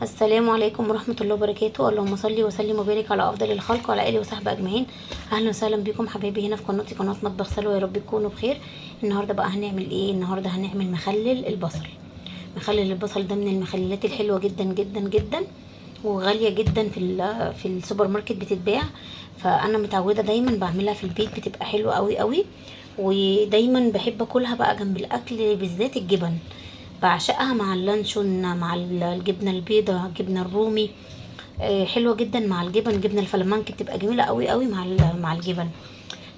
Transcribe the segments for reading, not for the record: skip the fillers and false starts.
السلام عليكم ورحمة الله وبركاته. اللهم صل وسلم وبارك على أفضل الخلق وعلى آله وصحبه أجمعين. أهلا وسهلا بكم حبايبي هنا في قناتي، قناة مطبخ سلوى. يا رب تكونوا بخير. النهاردة بقى هنعمل إيه؟ النهاردة هنعمل مخلل البصل. مخلل البصل ده من المخللات الحلوة جدا جدا جدا، وغالية جدا في السوبر ماركت بتتباع. فأنا متعودة دايما بعملها في البيت، بتبقى حلوة قوي قوي. ودايما بحب أكلها بقى جنب الأكل، بالذات الجبن بعشقها مع اللانشون، مع الجبنه البيضاء، الجبنه الرومي. حلوه جدا مع الجبن. جبنه الفلامنك بتبقى جميله قوي قوي مع الجبن.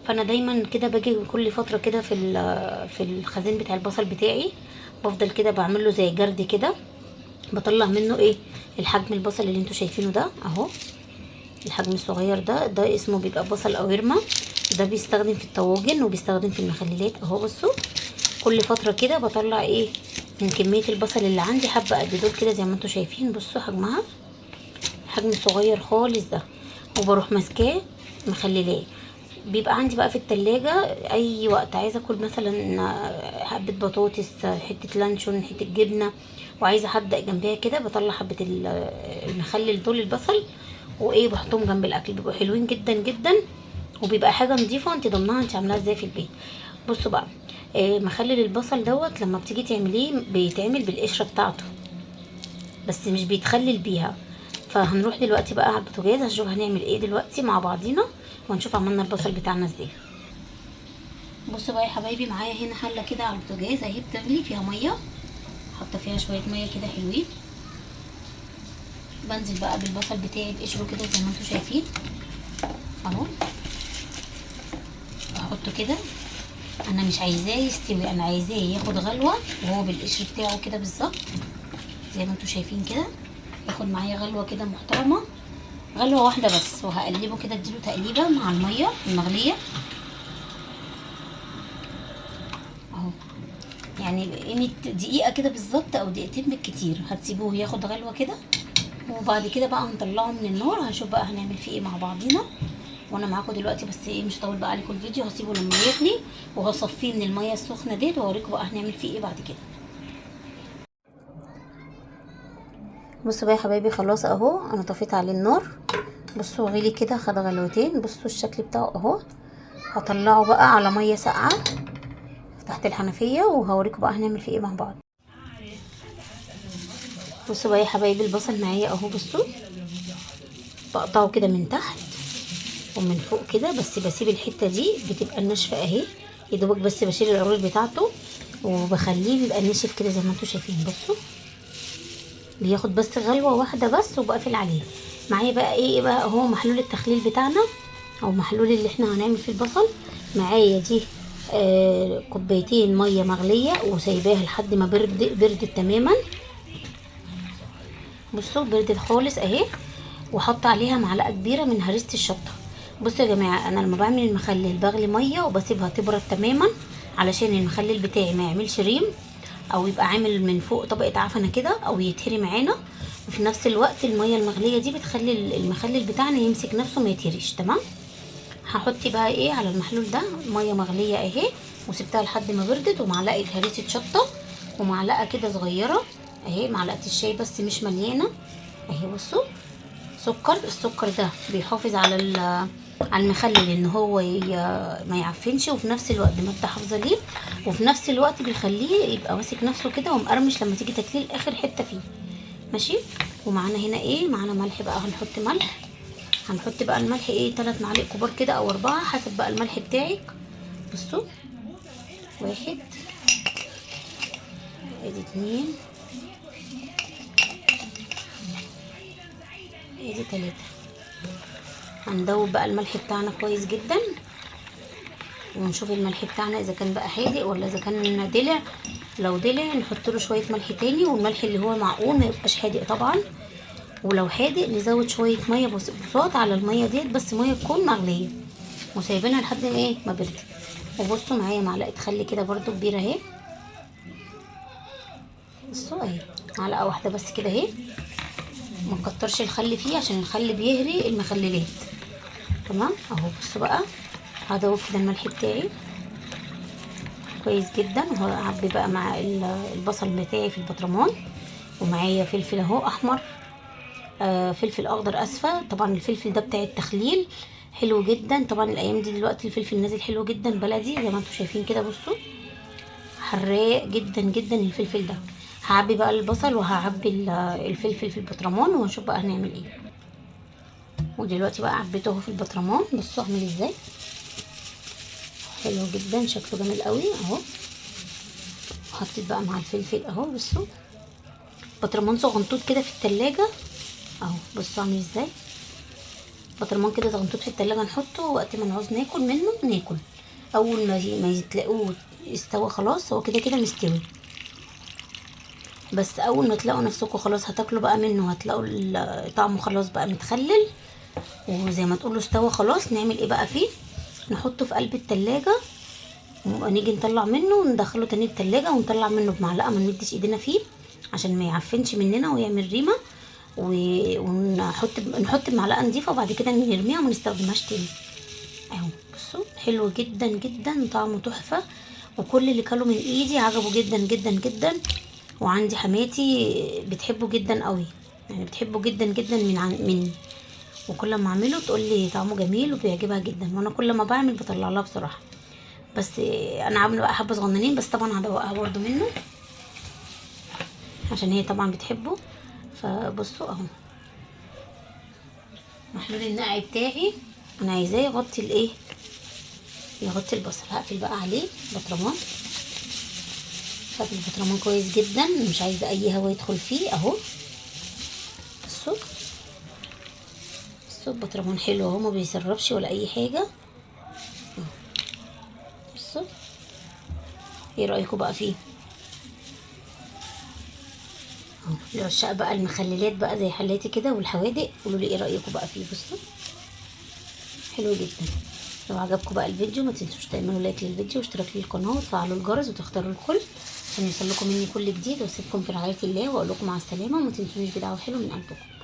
فانا دايما كده باجي كل فتره كده في الخزين بتاع البصل بتاعي، بفضل كده بعمل له زي جرد كده، بطلع منه ايه الحجم البصل اللي انتوا شايفينه ده اهو. الحجم الصغير ده اسمه بيبقى بصل قوارمه. ده بيستخدم في الطواجن وبيستخدم في المخللات اهو. بصوا كل فتره كده بطلع ايه من كميه البصل اللي عندي، حبه قد دول كده زي ما انتوا شايفين. بصوا حجمها، حجم صغير خالص ده، وبروح ماسكاه مخللاه. بيبقى عندي بقى في التلاجة اي وقت عايزه اكل مثلا حبه بطاطس، حته لانشون، حته جبنه، وعايزه احدق جنبها كده، بطلع حبه المخلل دول البصل وايه بحطهم جنب الاكل. بيبقوا حلوين جدا جدا، وبيبقى حاجه نظيفه انت ضمنها انت عاملاها ازاي في البيت. بصوا بقى، مخلل البصل دوت لما بتيجي تعمليه بيتعمل بالقشره بتاعته، بس مش بيتخلل بيها. فهنروح دلوقتي بقى على البوتاجاز هنشوف هنعمل ايه دلوقتي مع بعضينا، وهنشوف عملنا البصل بتاعنا ازاي. بصوا بقى يا حبايبي، معايا هنا حله كده على البوتاجاز اهي بتغلي، فيها ميه، حاطه فيها شويه ميه كده حلوين. بنزل بقى بالبصل بتاعي بقشره كده زي ما انتم شايفين اهو. احطه كده، انا مش عايزاه يستوي، انا عايزاه ياخد غلوه وهو بالقشر بتاعه كده بالظبط زي ما انتم شايفين كده. ياخد معايا غلوه كده محترمه، غلوه واحده بس، وهقلبه كده اديله تقليبه مع الميه المغليه اهو. يعني قيمه دقيقه كده بالظبط او دقيقتين بالكتير، هتسيبوه ياخد غلوه كده، وبعد كده بقى هنطلعه من النار. هنشوف بقى هنعمل فيه ايه مع بعضينا وانا معاكم دلوقتي. بس ايه مش هطول بقى عليكم الفيديو، هسيبه لما يغلي وهصفيه من الميه السخنه ديت واوريكم بقى هنعمل فيه ايه بعد كده. بصوا بقى يا حبايبي، خلاص اهو انا طفيت عليه النار. بصوا غلي كده، خد غلوتين. بصوا الشكل بتاعه اهو. هطلعه بقى على ميه ساقعه تحت الحنفيه وهوريكم بقى هنعمل فيه ايه مع بعض. بصوا بقى يا حبايبي، البصل معايا اهو. بصوا بقطعه كده من تحت ومن فوق كده، بس بسيب الحته دي بتبقى ناشفه اهي يا دوبك، بس بشيل العروق بتاعته وبخليه بيبقى ناشف كده زي ما انتم شايفين. بصوا بياخد بس غلوه واحده بس وبقفل عليه. معايا بقى ايه بقى اهو محلول التخليل بتاعنا، او محلول اللي احنا هنعمل فيه البصل. معايا دي كوبايتين ميه مغليه وسايباها لحد ما بردت تماما. بصوا بردت خالص اهي، وحط عليها معلقه كبيره من هريسه الشطه. بصوا يا جماعه، انا لما بعمل المخلل بغلي ميه وبسيبها تبرد تماما علشان المخلل بتاعي ما يعملش ريم، او يبقى عامل من فوق طبقه عفنه كده او يتهري معانا. وفي نفس الوقت الميه المغليه دي بتخلي المخلل بتاعنا يمسك نفسه ما يتهريش. تمام. هحط بقى ايه على المحلول ده ميه مغليه اهي، وسبتها لحد ما بردت، ومعلقه هريسه شطه، ومعلقه كده صغيره اهي، معلقه الشاي بس مش مليانه اهي. بصوا سكر، السكر ده بيحافظ على المخلل ان هو ما يعفنش، وفي نفس الوقت ماده حافظه ليه، وفي نفس الوقت بيخليه يبقى ماسك نفسه كده ومقرمش لما تيجي تاكليه لاخر حته فيه. ماشي. ومعانا هنا ايه، معانا ملح بقى، هنحط ملح. هنحط بقى الملح ايه 3 معالق كبار كده او 4 حسب بقى الملح بتاعك. بصوا 1، ادي 2، ادي 3. هندوب بقى الملح بتاعنا كويس جدا، ونشوف الملح بتاعنا اذا كان بقى حادق ولا اذا كان دلع. لو دلع نحط له شويه ملح تاني، والملح اللي هو معقول ما يبقاش حادق طبعا. ولو حادق نزود شويه ميه بساط على الميه ديت، بس ميه تكون مغليه وسايبينها لحد ايه ما بردت. وبصوا معايا معلقه خل كده برده كبيره اهي. بصوا اهي معلقه واحده بس كده اهي، ما نكترش الخل فيه عشان الخل بيهري المخللات. تمام اهو. بصوا بقى هدوب كده الملح بتاعي كويس جدا، وهعبي بقى مع البصل بتاعي في البطرمان. ومعايا فلفل اهو احمر فلفل اخضر اسفه. طبعا الفلفل ده بتاع التخليل، حلو جدا. طبعا الايام دي دلوقتي الفلفل نازل حلو جدا بلدي زي ما انتم شايفين كده. بصوا حراق جدا جدا الفلفل ده. هعبي بقى البصل وهعبي الفلفل في البطرمان ونشوف بقى هنعمل ايه. ودلوقتي بقى عبيته اهو في البطرمان. بصوا عامل ازاي، حلو جدا، شكله جميل قوي اهو. وحطيت بقى مع الفلفل اهو. بصوا بطرمان صغنطوط كده في التلاجة اهو. بصوا عامل ازاي، بطرمان كده صغنطوط في التلاجة نحطه وقت ما نعوز ناكل منه ناكل. اول ما تلاقوه استوى خلاص، هو كده كده مستوي. بس اول ما تلاقوا نفسكم خلاص هتاكلوا بقى منه، هتلاقوا طعمه خلاص بقى متخلل وزي ما تقولوا استوى خلاص، نعمل ايه بقى فيه؟ نحطه في قلب التلاجة ونيجي نطلع منه وندخله تاني التلاجة ونطلع منه بمعلقة، ما نمدش ايدينا فيه عشان ما يعفنش مننا ويعمل ريمة. ونحط بمعلقة نضيفة وبعد كده نرميها وما نستخدمهاش تاني اهو. بصوا حلو جدا جدا، طعمه تحفة، وكل اللي كلوا من ايدي عجبه جدا جدا جدا. وعندي حماتي بتحبه جدا قوي، يعني بتحبه جدا جدا مني. وكل ما اعمله تقول لي طعمه جميل وبيعجبها جدا، وانا كل ما بعمل بطلع لها بصراحه. بس انا عامله بقى حبه صغننين بس، طبعا هدوقها برده منه عشان هي طبعا بتحبه. فبصوا اهو محلول النقع بتاعي انا عايزاه يغطي الايه، يغطي البصل. هقفل بقى عليه بطرمان، هقفل البطرمان كويس جدا، مش عايزه اي هوا يدخل فيه اهو. بصوا البطرمان حلو اهو، ما بيسربش ولا اي حاجه. بصوا ايه رايكم بقى فيه اهو. العشاق بقى المخللات بقى زي حالاتي كده والحوادق، قولوا لي ايه رايكم بقى فيه. بصوا حلو جدا. لو عجبكم بقى الفيديو ما تنسوش تعملوا لايك للفيديو واشتراك للقناه وتفعلوا الجرس وتختاروا الكل عشان يوصلكم مني كل جديد. واسيبكم في رعايه الله واقول لكم مع السلامه، وما تنسونيش بدعوه حلو من قلبكم.